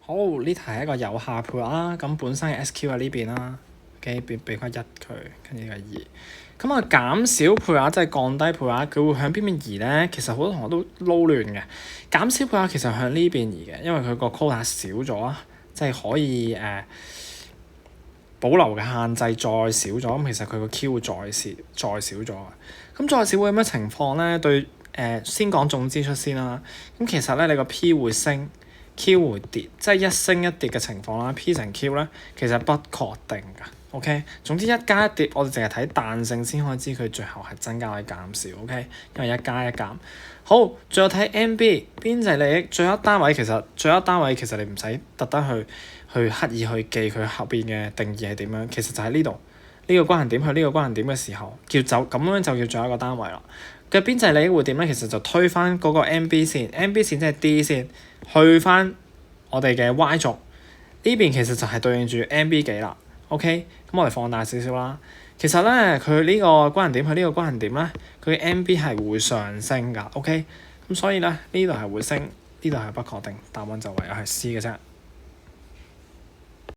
好，呢題係一個有下配額啦，咁本身嘅 SQ 喺呢邊啦，OK，俾翻1佢，跟住呢個2。咁啊減少配額即係降低配額，佢會向邊邊移咧？其實好多同學都撈亂嘅。減少配額其實向呢邊移嘅，因為佢個 quota 少咗啊，即係可以保留嘅限制再少咗，咁其實佢個 Q 會再少咗啊。咁再少會有咩情況咧？對先講總支出先啦。咁其實咧，你個 P 會升，Q 會跌，即係一升一跌嘅情況啦。P 乘 Q 咧，其實不確定㗎。OK，總之一加一跌，我哋淨係睇彈性先可以知佢最後係增加或者減少。OK，因為一加一減。好，最後睇 MB 邊際利益最後一單位，其實你唔使特登去刻意去記佢後邊嘅定義係點樣，其實就喺呢度呢個關係點去呢個關係點嘅時候，咁樣就叫最後一個單位啦。嘅邊際利益會點咧？其實就推翻嗰個 MB 線，MB 線即係 D 線，去翻我哋嘅 Y 軸呢邊，其實就係對應住 MB 幾啦。OK， 咁我哋放大少少啦。其實咧，佢呢個關係點去呢個關係點咧，佢嘅 MB 係會上升㗎。OK，咁所以咧呢度係會升，呢度係不確定，答案就唯有係 C 嘅啫。